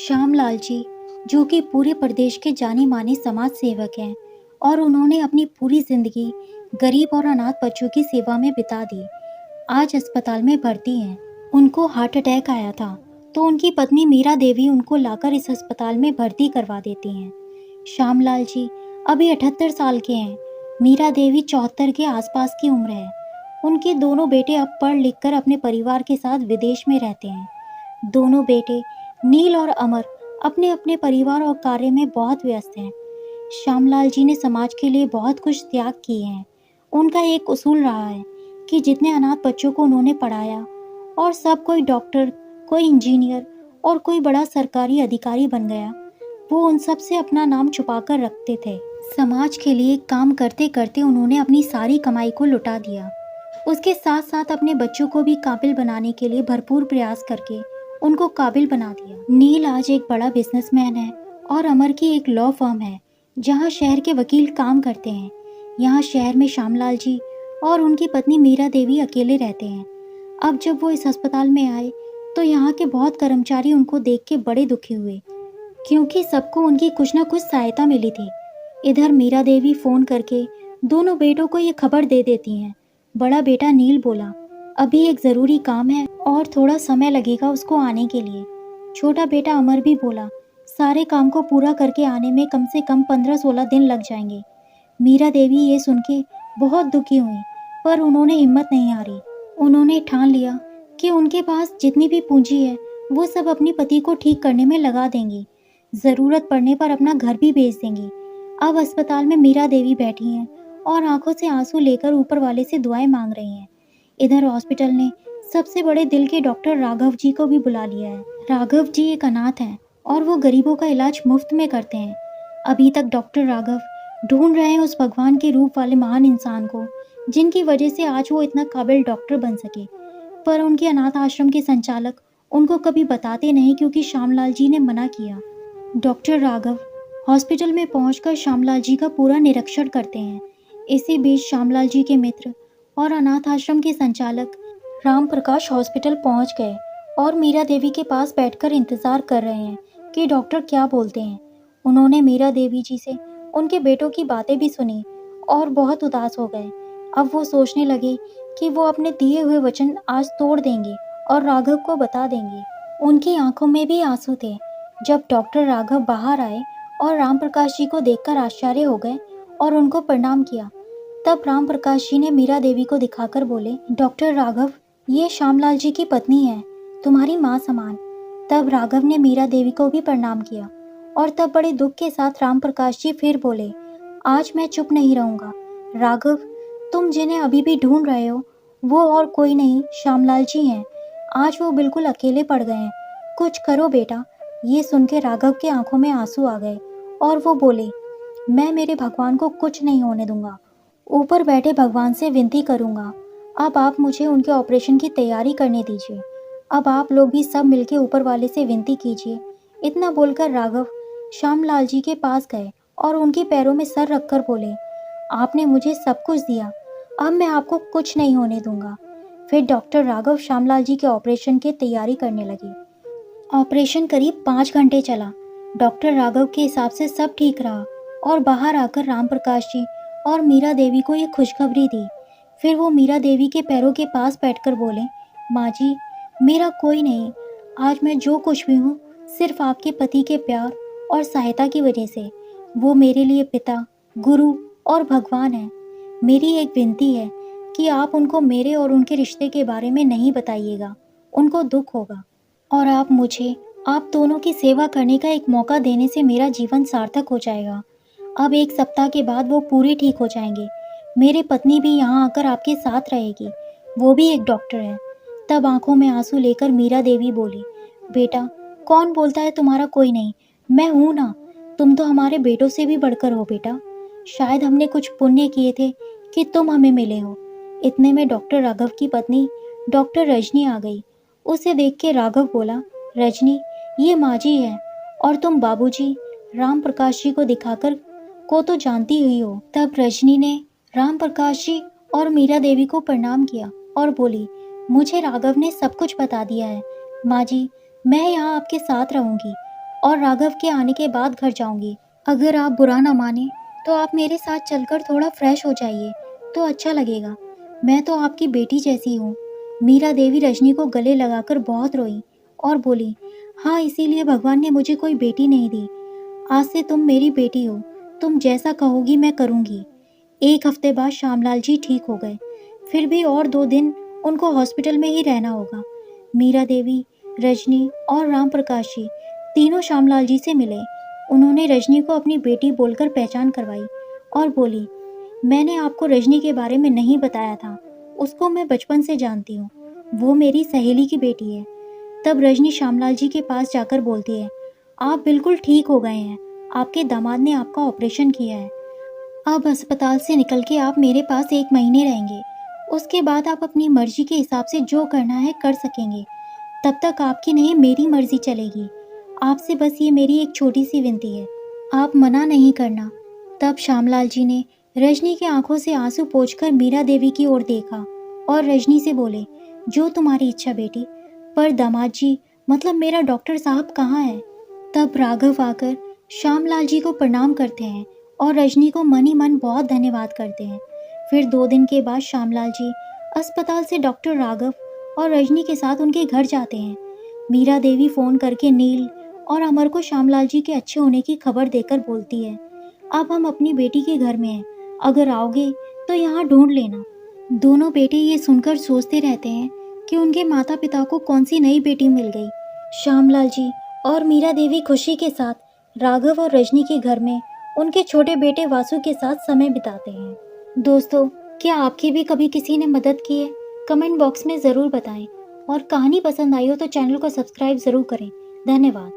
श्यामलाल जी, जो कि पूरे प्रदेश के जाने माने समाज सेवक हैं और उन्होंने अपनी पूरी जिंदगी गरीब और अनाथ बच्चों की सेवा में बिता दी, आज अस्पताल में भर्ती हैं। उनको हार्ट अटैक आया था, तो उनकी पत्नी मीरा देवी उनको लाकर इस अस्पताल में भर्ती करवा देती हैं। श्यामलाल जी अभी 78 साल के हैं। मीरा देवी 74 के आसपास की उम्र है। उनके दोनों बेटे अब पढ़ लिख कर अपने परिवार के साथ विदेश में रहते हैं। दोनों बेटे नील और अमर अपने अपने परिवार और कार्य में बहुत व्यस्त हैं। श्यामलाल जी ने समाज के लिए बहुत कुछ त्याग किए हैं। उनका एक उसूल रहा है कि जितने अनाथ बच्चों को उन्होंने पढ़ाया और सब कोई डॉक्टर, कोई इंजीनियर और कोई बड़ा सरकारी अधिकारी बन गया, वो उन सब से अपना नाम छुपा कर रखते थे। समाज के लिए काम करते करते उन्होंने अपनी सारी कमाई को लुटा दिया। उसके साथ साथ अपने बच्चों को भी काबिल बनाने के लिए भरपूर प्रयास करके उनको काबिल बना दिया। नील आज एक बड़ा बिजनेसमैन है और अमर की एक लॉ फर्म है जहां शहर के वकील काम करते हैं। यहाँ शहर में श्यामलाल जी और उनकी पत्नी मीरा देवी अकेले रहते हैं। अब जब वो इस अस्पताल में आए तो यहाँ के बहुत कर्मचारी उनको देख के बड़े दुखी हुए, क्योंकि सबको उनकी कुछ न कुछ सहायता मिली थी। इधर मीरा देवी फोन करके दोनों बेटों को ये खबर दे देती हैं। बड़ा बेटा नील बोला, अभी एक ज़रूरी काम है और थोड़ा समय लगेगा उसको आने के लिए। छोटा बेटा अमर भी बोला, सारे काम को पूरा करके आने में कम से कम 15-16 दिन लग जाएंगे। मीरा देवी ये सुन के बहुत दुखी हुई, पर उन्होंने हिम्मत नहीं हारी। उन्होंने ठान लिया कि उनके पास जितनी भी पूंजी है वो सब अपनी पति को ठीक करने में लगा देंगी। ज़रूरत पड़ने पर अपना घर भी बेच देंगी। अब अस्पताल में मीरा देवी बैठी हैं और आंखों से आंसू लेकर ऊपर वाले से दुआएं मांग रही हैं। इधर हॉस्पिटल ने सबसे बड़े दिल के डॉक्टर राघव जी को भी बुला लिया है। राघव जी एक अनाथ हैं और वो गरीबों का इलाज मुफ्त में करते हैं। अभी तक डॉक्टर राघव ढूंढ रहे हैं उस भगवान के रूप वाले महान इंसान को, जिनकी वजह से आज वो इतना काबिल डॉक्टर बन सके। पर उनके अनाथ आश्रम के संचालक उनको कभी बताते नहीं, क्योंकि श्यामलाल जी ने मना किया। डॉक्टर राघव हॉस्पिटल में पहुंचकर श्यामलाल जी का पूरा निरीक्षण करते हैं। इसी बीच श्यामलाल जी के मित्र और अनाथ आश्रम के संचालक राम प्रकाश हॉस्पिटल पहुंच गए और मीरा देवी के पास बैठकर इंतजार कर रहे हैं कि डॉक्टर क्या बोलते हैं। उन्होंने मीरा देवी जी से उनके बेटों की बातें भी सुनी और बहुत उदास हो गए। अब वो सोचने लगे कि वो अपने दिए हुए वचन आज तोड़ देंगे और राघव को बता देंगे। उनकी आंखों में भी आंसू थे। जब डॉक्टर राघव बाहर आए और राम प्रकाश जी को देखकर आश्चर्य हो गए और उनको प्रणाम किया, तब राम प्रकाश जी ने मीरा देवी को दिखाकर बोले, डॉक्टर राघव, ये श्यामलाल जी की पत्नी है, तुम्हारी माँ समान। तब राघव ने मीरा देवी को भी प्रणाम किया और तब बड़े दुख के साथ राम प्रकाश जी फिर बोले, आज मैं चुप नहीं रहूँगा। राघव, तुम जिन्हें अभी भी ढूंढ रहे हो वो और कोई नहीं, श्यामलाल जी हैं। आज वो बिल्कुल अकेले पड़ गए हैं, कुछ करो बेटा। ये सुन के राघव के आंखों में आंसू आ गए और वो बोले, मैं मेरे भगवान को कुछ नहीं होने दूंगा, ऊपर बैठे भगवान से विनती करूंगा। अब आप मुझे उनके ऑपरेशन की तैयारी करने दीजिए। अब आप लोग भी सब मिलके ऊपर वाले से विनती कीजिए। इतना बोलकर राघव श्यामलाल जी के पास गए और उनके पैरों में सर रखकर बोले, आपने मुझे सब कुछ दिया, अब मैं आपको कुछ नहीं होने दूंगा। फिर डॉक्टर राघव श्यामलाल जी के ऑपरेशन की तैयारी करने लगे। ऑपरेशन करीब 5 घंटे चला। डॉक्टर राघव के हिसाब से सब ठीक रहा और बाहर आकर राम प्रकाश जी और मीरा देवी को ये खुशखबरी दी। फिर वो मीरा देवी के पैरों के पास बैठकर बोले, माँ जी, मेरा कोई नहीं, आज मैं जो कुछ भी हूँ सिर्फ आपके पति के प्यार और सहायता की वजह से। वो मेरे लिए पिता, गुरु और भगवान है। मेरी एक विनती है कि आप उनको मेरे और उनके रिश्ते के बारे में नहीं बताइएगा, उनको दुख होगा। और आप मुझे आप दोनों की सेवा करने का एक मौका देने से मेरा जीवन सार्थक हो जाएगा। अब 1 सप्ताह के बाद वो पूरे ठीक हो जाएंगे। मेरी पत्नी भी यहाँ आकर आपके साथ रहेगी, वो भी एक डॉक्टर है। तब आंखों में आंसू लेकर मीरा देवी बोली, बेटा, कौन बोलता है तुम्हारा कोई नहीं, मैं हूँ ना। तुम तो हमारे बेटों से भी बढ़कर हो बेटा। शायद हमने कुछ पुण्य किए थे कि तुम हमें मिले हो। इतने में डॉक्टर राघव की पत्नी डॉक्टर रजनी आ गई। उसे देख के राघव बोला, रजनी, ये माँ जी है और तुम बाबूजी राम प्रकाश जी को दिखाकर को तो जानती हुई हो। तब रजनी ने राम प्रकाश जी और मीरा देवी को प्रणाम किया और बोली, मुझे राघव ने सब कुछ बता दिया है। माँ जी, मैं यहाँ आपके साथ रहूँगी और राघव के आने के बाद घर जाऊंगी। अगर आप बुरा ना माने तो आप मेरे साथ चलकर थोड़ा फ्रेश हो जाइए तो अच्छा लगेगा। मैं तो आपकी बेटी जैसी हूँ। मीरा देवी रजनी को गले लगाकर बहुत रोई और बोली, हाँ, इसीलिए भगवान ने मुझे कोई बेटी नहीं दी। आज से तुम मेरी बेटी हो। तुम जैसा कहोगी मैं करूँगी। एक हफ्ते बाद श्यामलाल जी ठीक हो गए। फिर भी और 2 दिन उनको हॉस्पिटल में ही रहना होगा। मीरा देवी, रजनी और राम प्रकाश जी तीनों श्यामलाल जी से मिले। उन्होंने रजनी को अपनी बेटी बोलकर पहचान करवाई और बोली, मैंने आपको रजनी के बारे में नहीं बताया था। उसको मैं बचपन से जानती हूँ। वो मेरी सहेली की बेटी है। तब रजनी श्यामलाल जी के पास जाकर बोलती है, आप बिल्कुल ठीक हो गए हैं। आपके दामाद ने आपका ऑपरेशन किया है। अब अस्पताल से निकल के आप मेरे पास 1 महीने रहेंगे। उसके बाद आप अपनी मर्जी के हिसाब से जो करना है कर सकेंगे। तब तक आपकी नहीं मेरी मर्जी चलेगी। आपसे बस ये मेरी एक छोटी सी विनती है, आप मना नहीं करना। तब श्यामलाल जी ने रजनी की आंखों से आंसू पोंछकर मीरा देवी की ओर देखा और रजनी से बोले, जो तुम्हारी इच्छा बेटी। पर दामाद जी, मतलब मेरा डॉक्टर साहब कहाँ है? तब राघव आकर श्यामलाल जी को प्रणाम करते हैं और रजनी को मन ही मन बहुत धन्यवाद करते हैं। फिर 2 दिन के बाद श्यामलाल जी अस्पताल से डॉक्टर राघव और रजनी के साथ उनके घर जाते हैं। मीरा देवी फ़ोन करके नील और अमर को श्यामलाल जी के अच्छे होने की खबर देकर बोलती है, अब हम अपनी बेटी के घर में हैं। अगर आओगे तो यहाँ ढूंढ लेना। दोनों बेटे ये सुनकर सोचते रहते हैं कि उनके माता पिता को कौन सी नई बेटी मिल गई। श्यामलाल जी और मीरा देवी खुशी के साथ राघव और रजनी के घर में उनके छोटे बेटे वासु के साथ समय बिताते हैं। दोस्तों, क्या आपकी भी कभी किसी ने मदद की है? कमेंट बॉक्स में ज़रूर बताएं। और कहानी पसंद आई हो तो चैनल को सब्सक्राइब ज़रूर करें। धन्यवाद।